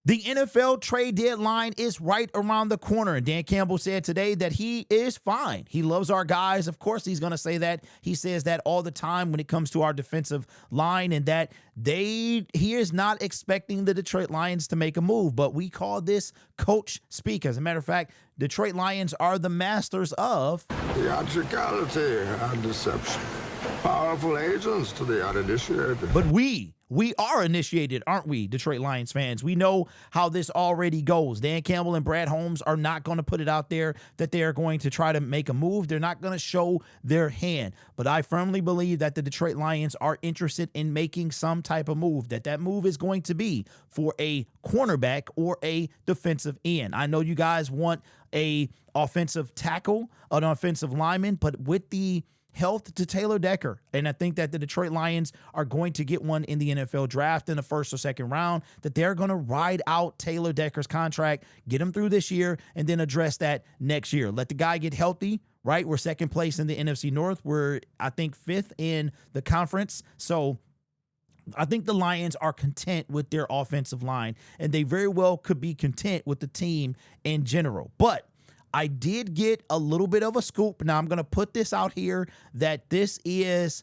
The NFL trade deadline is right around the corner, and Dan Campbell said today that he is fine. He loves our guys. Of course, he's going to say that. He says that all the time when it comes to our defensive line, and that he is not expecting the Detroit Lions to make a move, but we call this coach speak. As a matter of fact, Detroit Lions are the masters of theatricality and deception. Powerful agents to the uninitiated. But we are initiated, aren't we, Detroit Lions fans? We know how this already goes. Dan Campbell and Brad Holmes are not going to put it out there that they are going to try to make a move. They're not going to show their hand. But I firmly believe that the Detroit Lions are interested in making some type of move, that move is going to be for a cornerback or a defensive end. I know you guys want a offensive tackle, an offensive lineman, but with the health to Taylor Decker. And I think that the Detroit Lions are going to get one in the NFL draft in the first or second round, that they're going to ride out Taylor Decker's contract, get him through this year, and then address that next year. Let the guy get healthy, right? We're second place in the NFC North. We're, I think, fifth in the conference. So I think the Lions are content with their offensive line, and they very well could be content with the team in general. But I did get a little bit of a scoop. Now, I'm going to put this out here that this is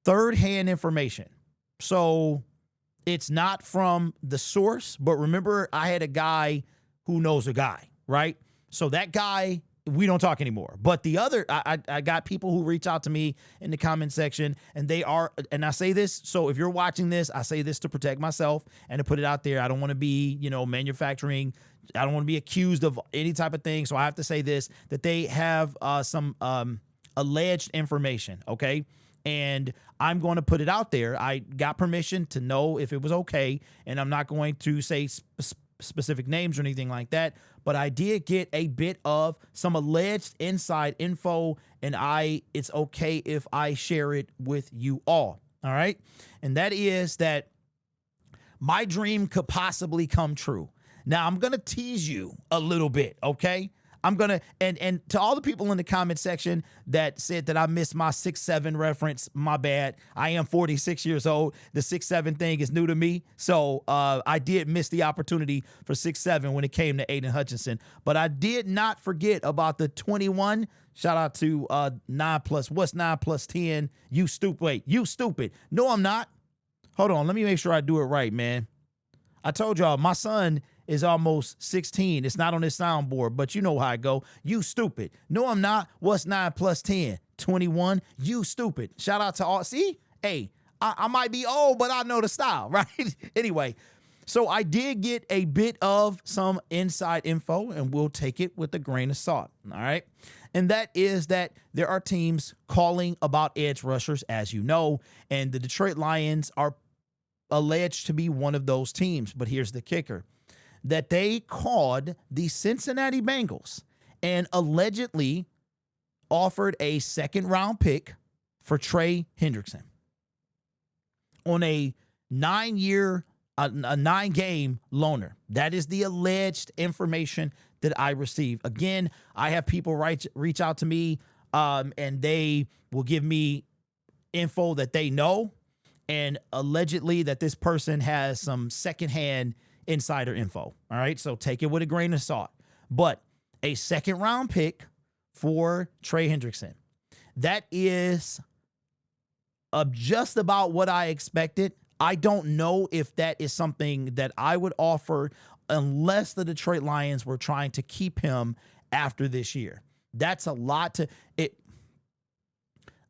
third-hand information. So it's not from the source, but remember, I had a guy who knows a guy, right? So that guy, we don't talk anymore. But the other, I got people who reach out to me in the comment section, and they are, and I say this, so if you're watching this, I say this to protect myself and to put it out there. I don't want to be, manufacturing, I don't want to be accused of any type of thing. So I have to say this, that they have some alleged information, okay? And I'm going to put it out there. I got permission to know if it was okay, and I'm not going to say specific names or anything like that, but I did get a bit of some alleged inside info, and it's okay if I share it with you all right? And that is that my dream could possibly come true. Now, I'm going to tease you a little bit, okay? I'm going to, and to all the people in the comment section that said that I missed my 6'7" reference, my bad. I am 46 years old. The 6'7" thing is new to me. So I did miss the opportunity for 6'7" when it came to Aiden Hutchinson. But I did not forget about the 21. Shout out to 9 plus, what's 9 plus 10? You stupid. Wait, you stupid. No, I'm not. Hold on. Let me make sure I do it right, man. I told y'all my son is almost 16. It's not on this soundboard, but you know how I go. You stupid. No, I'm not. What's 9 plus 10? 21. You stupid. Shout out to all. See? Hey, I might be old, but I know the style, right? Anyway, so I did get a bit of some inside info, and we'll take it with a grain of salt, all right? And that is that there are teams calling about edge rushers, as you know, and the Detroit Lions are alleged to be one of those teams. But here's the kicker, that they called the Cincinnati Bengals and allegedly offered a second-round pick for Trey Hendrickson on a 9-game loaner. That is the alleged information that I received. Again, I have people reach out to me, and they will give me info that they know, and allegedly that this person has some secondhand insider info. All right. So take it with a grain of salt. But a second round pick for Trey Hendrickson. That is just about what I expected. I don't know if that is something that I would offer unless the Detroit Lions were trying to keep him after this year. That's a lot to it.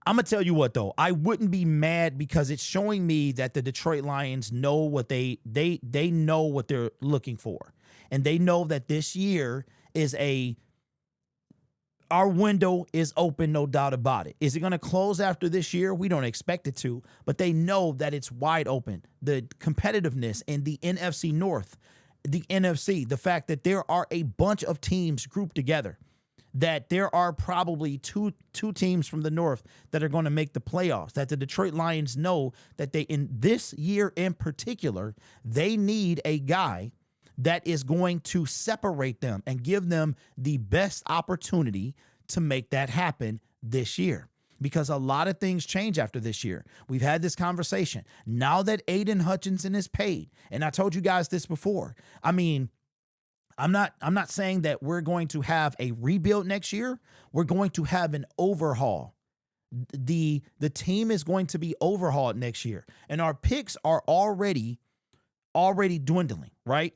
I'm going to tell you what, though. I wouldn't be mad because it's showing me that the Detroit Lions know what they know what they're looking for. And they know that this year is our window is open, no doubt about it. Is it going to close after this year? We don't expect it to, but they know that it's wide open. The competitiveness in the NFC North, the NFC, the fact that there are a bunch of teams grouped together, that there are probably two teams from the North that are going to make the playoffs, that the Detroit Lions know that they, in this year in particular, they need a guy that is going to separate them and give them the best opportunity to make that happen this year. because a lot of things change after this year. We've had this conversation. Now that Aiden Hutchinson is paid, and I told you guys this before, I mean, I'm not saying that we're going to have a rebuild next year. We're going to have an overhaul. The team is going to be overhauled next year, and our picks are already dwindling, right?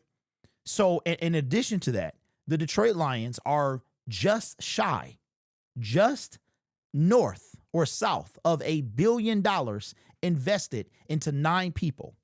So in addition to that, the Detroit Lions are just north or south of $1 billion invested into 9 people.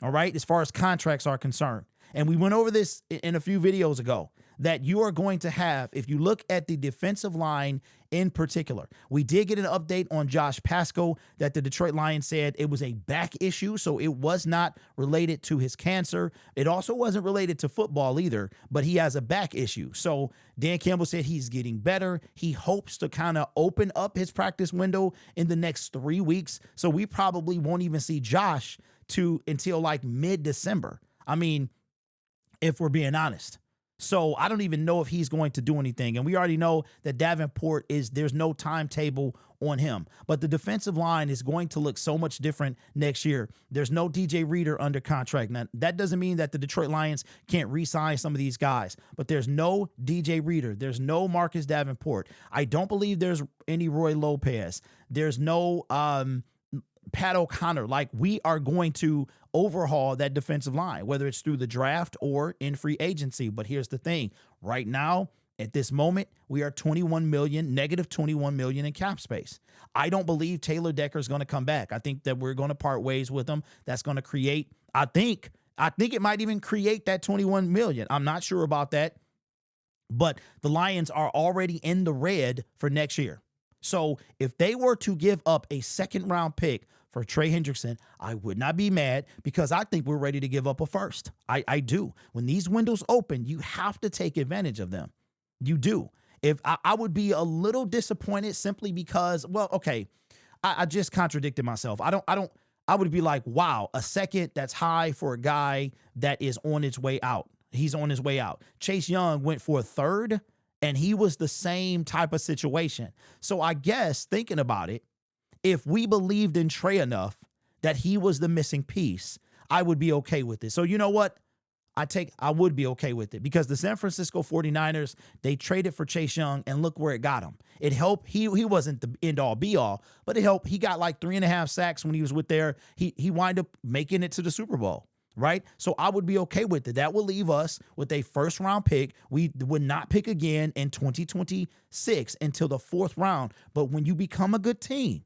All right, as far as contracts are concerned. And we went over this in a few videos ago, that you are going to have, if you look at the defensive line in particular. We did get an update on Josh Pasco that the Detroit Lions said it was a back issue, so it was not related to his cancer. It also wasn't related to football either, but he has a back issue. So Dan Campbell said he's getting better. He hopes to kind of open up his practice window in the next 3 weeks. So we probably won't even see Josh until like mid-December. I mean, if we're being honest. So I don't even know if he's going to do anything. And we already know that Davenport there's no timetable on him. But the defensive line is going to look so much different next year. There's no DJ Reader under contract. Now, that doesn't mean that the Detroit Lions can't re-sign some of these guys. But there's no DJ Reader. There's no Marcus Davenport. I don't believe there's any Roy Lopez. There's no Pat O'Connor. Like, we are going to overhaul that defensive line, whether it's through the draft or in free agency. But here's the thing. Right now, at this moment, we are negative 21 million in cap space. I don't believe Taylor Decker is going to come back. I think that we're going to part ways with him. That's going to create, I think it might even create that 21 million. I'm not sure about that. But the Lions are already in the red for next year. So if they were to give up a second-round pick for Trey Hendrickson, I would not be mad, because I think we're ready to give up a first. I do. When these windows open, you have to take advantage of them. You do. If I would be a little disappointed simply because, well, okay, I just contradicted myself. I would be like, wow, a second, that's high for a guy that is on its way out. He's on his way out. Chase Young went for a third, and he was the same type of situation. So I guess, thinking about it, if we believed in Trey enough that he was the missing piece, I would be okay with it. So you know what? I would be okay with it, because the San Francisco 49ers, they traded for Chase Young, and look where it got him. It helped. He wasn't the end-all be-all, but it helped. He got like 3.5 sacks when he was with there. He wound up making it to the Super Bowl. Right? So I would be okay with it. That will leave us with a first-round pick. We would not pick again in 2026 until the 4th round. But when you become a good team,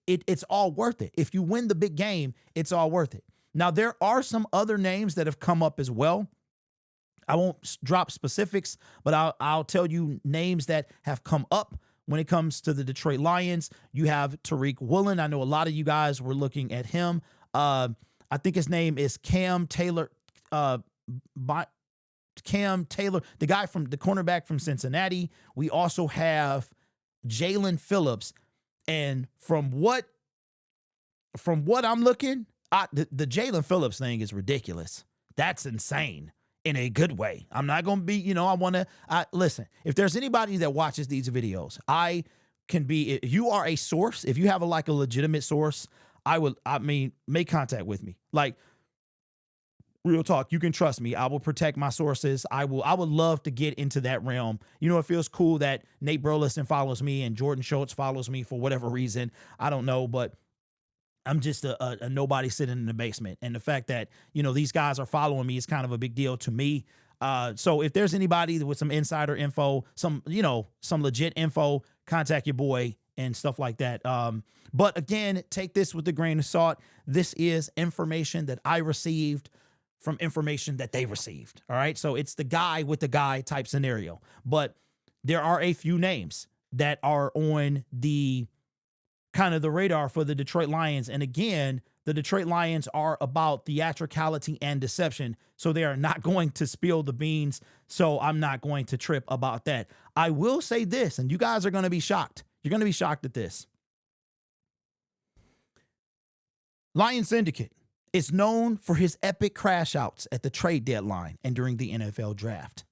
it's all worth it. If you win the big game, it's all worth it. Now, there are some other names that have come up as well. I won't drop specifics, but I'll tell you names that have come up when it comes to the Detroit Lions. You have Tariq Woolen. I know a lot of you guys were looking at him. I think his name is Cam Taylor, the guy from the cornerback from Cincinnati. We also have Jalen Phillips. And from what I'm looking, the Jalen Phillips thing is ridiculous. That's insane in a good way. I'm not going to be, listen, if there's anybody that watches these videos, if you are a source, if you have a legitimate source, make contact with me. Like, real talk, you can trust me. I will protect my sources. I would love to get into that realm. It feels cool that Nate Burleson follows me and Jordan Schultz follows me for whatever reason. I don't know, but I'm just a nobody sitting in the basement. And the fact that, these guys are following me is kind of a big deal to me. So if there's anybody with some insider info, some legit info, contact your boy and stuff like that. But again, take this with a grain of salt. This is information that I received from information that they received. All right. So it's the guy with the guy type scenario. But there are a few names that are on the kind of the radar for the Detroit Lions. And again, the Detroit Lions are about theatricality and deception. So they are not going to spill the beans. So I'm not going to trip about that. I will say this, and you guys are going to be shocked. You're going to be shocked at this. Lions Syndicate is known for his epic crash outs at the trade deadline and during the NFL draft.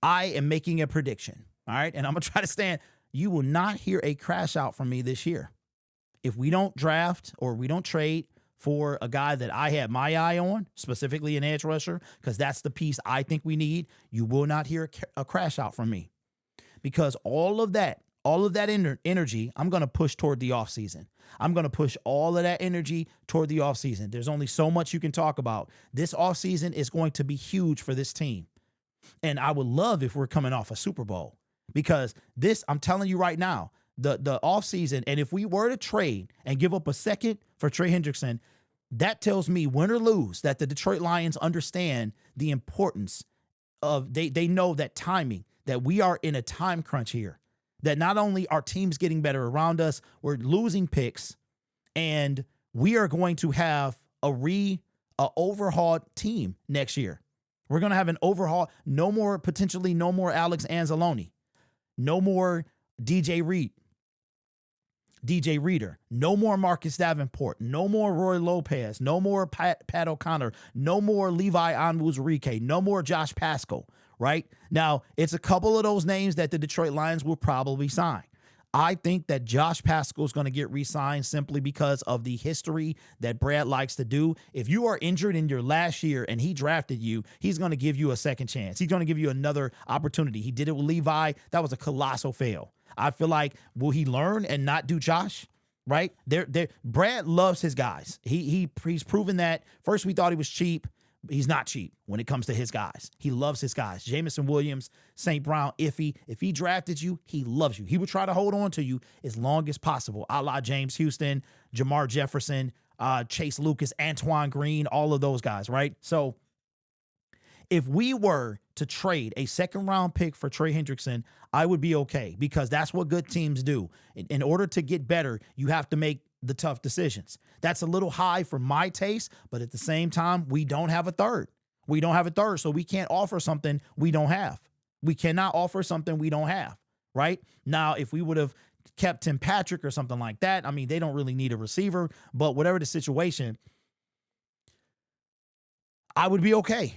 I am making a prediction. All right. And I'm going to try to stand. you will not hear a crash out from me this year. If we don't draft or we don't trade for a guy that I had my eye on, specifically an edge rusher, because that's the piece I think we need, you will not hear a crash out from me. Because all of that energy, I'm going to push toward the offseason. I'm going to push all of that energy toward the offseason. There's only so much you can talk about. This offseason is going to be huge for this team. And I would love if we're coming off a Super Bowl, because this, I'm telling you right now, the offseason, and if we were to trade and give up a second for Trey Hendrickson, that tells me, win or lose, that the Detroit Lions understand the importance of, they know that timing, that we are in a time crunch here, that not only are teams getting better around us, we're losing picks, and we are going to have a overhauled team next year. We're going to have an overhaul. Potentially no more Alex Anzalone. No more DJ Reader. No more Marcus Davenport. No more Roy Lopez. No more Pat O'Connor. No more Levi Onwuzurike. No more Josh Pascal, right? Now, it's a couple of those names that the Detroit Lions will probably sign. I think that Josh Pascal is going to get re-signed simply because of the history that Brad likes to do. If you are injured in your last year and he drafted you, he's going to give you a second chance. He's going to give you another opportunity. He did it with Levi. That was a colossal fail. I feel like, will he learn and not do Josh? Right? Brad loves his guys. He's proven that. First, we thought he was cheap. He's not cheap when it comes to his guys. He loves his guys. Jamison Williams, St. Brown, if he drafted you, he loves you. He would try to hold on to you as long as possible, a la James Houston, Jamar Jefferson, Chase Lucas, Antoine Green, all of those guys, right? So if we were to trade a second-round pick for Trey Hendrickson, I would be okay, because that's what good teams do. In order to get better, you have to make the tough decisions. That's a little high for my taste, but at the same time, we don't have a third. So we can't offer something we don't have. We cannot offer something we don't have, right? Now, if we would have kept Tim Patrick or something like that, I mean, they don't really need a receiver, but whatever the situation, I would be okay,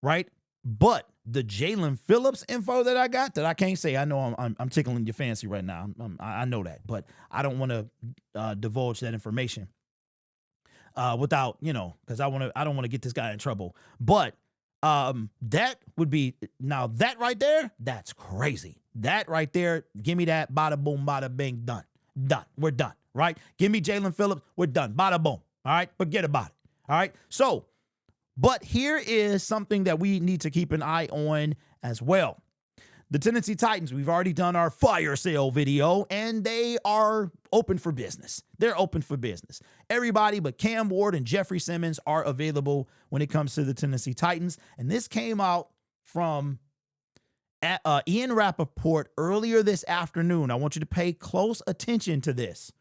right? But the Jalen Phillips info that I got, that I can't say, I know I'm tickling your fancy right now. I know that, but I don't want to divulge that information without, because I don't want to get this guy in trouble. But that would be, now that right there, that's crazy. That right there, give me that, bada boom, bada bing, done. We're done, right? Give me Jalen Phillips, we're done, bada boom. All right, forget about it. All right, so. But here is something that we need to keep an eye on as well. The Tennessee Titans, we've already done our fire sale video, and they are open for business. They're open for business. Everybody but Cam Ward and Jeffrey Simmons are available when it comes to the Tennessee Titans. And this came out from Ian Rappaport earlier this afternoon. I want you to pay close attention to this.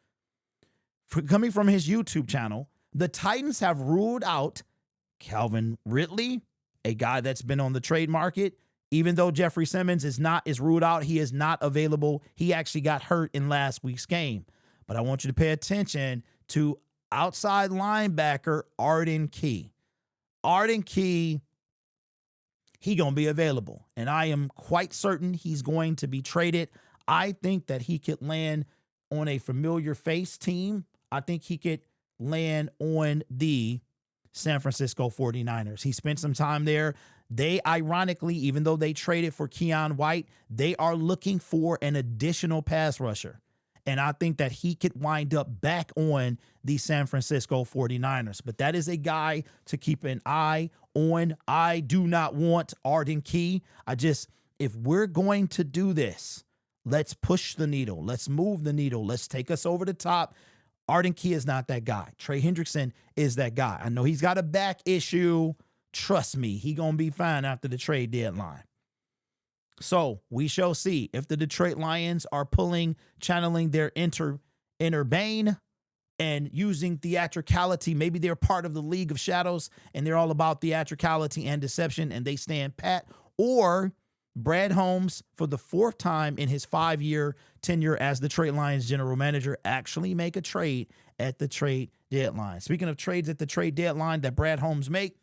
Coming from his YouTube channel, the Titans have ruled out Calvin Ridley, a guy that's been on the trade market. Even though Jeffrey Simmons is ruled out, he is not available. He actually got hurt in last week's game. But I want you to pay attention to outside linebacker Arden Key. Arden Key, he going to be available. And I am quite certain he's going to be traded. I think that he could land on a familiar face team. I think he could land on the San Francisco 49ers. He spent some time there. They, ironically, even though they traded for Keon White, they are looking for an additional pass rusher. And I think that he could wind up back on the San Francisco 49ers. But that is a guy to keep an eye on. I do not want Arden Key. If we're going to do this, let's push the needle. Let's move the needle. Let's take us over the top. Arden Key is not that guy. Trey Hendrickson is that guy. I know he's got a back issue. Trust me, he going to be fine after the trade deadline. So we shall see if the Detroit Lions are channeling their inner Bane and using theatricality. Maybe they're part of the League of Shadows and they're all about theatricality and deception and they stand pat. Or Brad Holmes, for the fourth time in his 5-year tenure as the Detroit Lions general manager, actually make a trade at the trade deadline. Speaking of trades at the trade deadline that Brad Holmes make,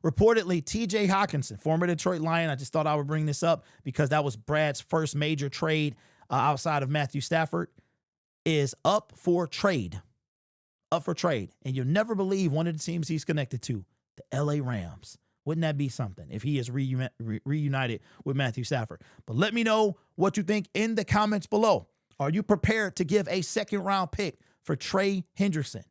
Reportedly, TJ Hawkinson, former Detroit Lion, I just thought I would bring this up because that was Brad's first major trade outside of Matthew Stafford, is up for trade. Up for trade. And you'll never believe one of the teams he's connected to, the LA Rams. Wouldn't that be something if he is reunited with Matthew Stafford? But let me know what you think in the comments below. Are you prepared to give a second-round pick for Trey Hendrickson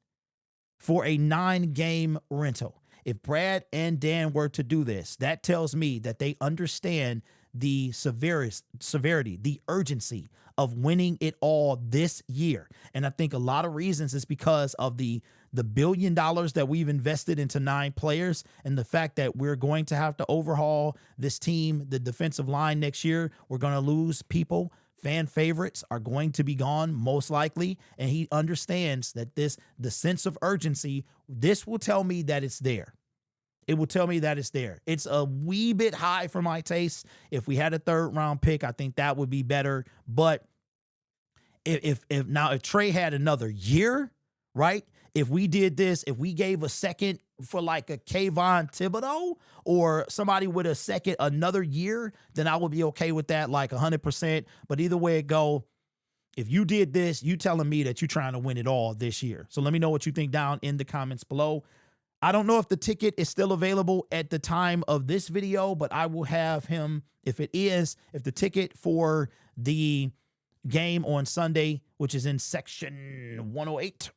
for a 9-game rental? If Brad and Dan were to do this, that tells me that they understand the severity, the urgency of winning it all this year. And I think a lot of reasons is because of the $1 billion that we've invested into 9 players and the fact that we're going to have to overhaul this team, the defensive line next year. We're going to lose people. Fan favorites are going to be gone most likely. And he understands that the sense of urgency, this will tell me that it's there. It will tell me that it's there. It's a wee bit high for my taste. If we had a 3rd-round pick, I think that would be better. But if Trey had another year, right? If we did this, if we gave a second for like a Kayvon Thibodeau or somebody with a second another year, then I would be okay with that, like 100%. But either way it go, if you did this, you telling me that you're trying to win it all this year. So let me know what you think down in the comments below. I don't know if the ticket is still available at the time of this video, but I will have him, if the ticket for the game on Sunday, which is in section 108,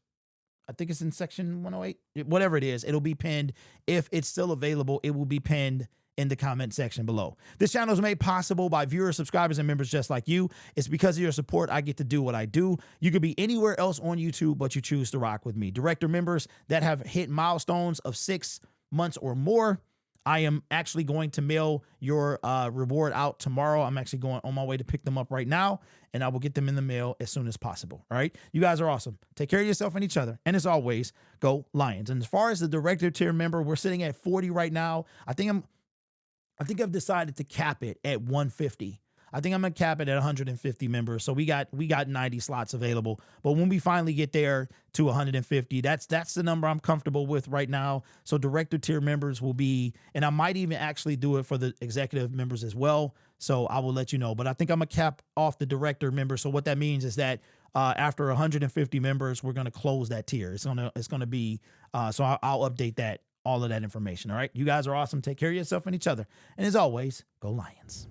I think it's in section 108, whatever it is, it'll be pinned. If it's still available, it will be pinned in the comment section below. This channel is made possible by viewers, subscribers, and members just like you. It's because of your support I get to do what I do. You could be anywhere else on YouTube, but you choose to rock with me. Director members that have hit milestones of 6 months or more, I am actually going to mail your reward out tomorrow. I'm actually going on my way to pick them up right now, and I will get them in the mail as soon as possible. All right. You guys are awesome. Take care of yourself and each other. And as always, go Lions. And as far as the director tier member, we're sitting at 40 right now. I think I've decided to cap it at 150. I think I'm going to cap it at 150 members. So we got 90 slots available. But when we finally get there to 150, that's the number I'm comfortable with right now. So director tier members will be, and I might even actually do it for the executive members as well. So I will let you know. But I think I'm going to cap off the director members. So what that means is that after 150 members, we're going to close that tier. It's going to be, so I'll update that, all of that information. All right. You guys are awesome. Take care of yourself and each other. And as always, go Lions.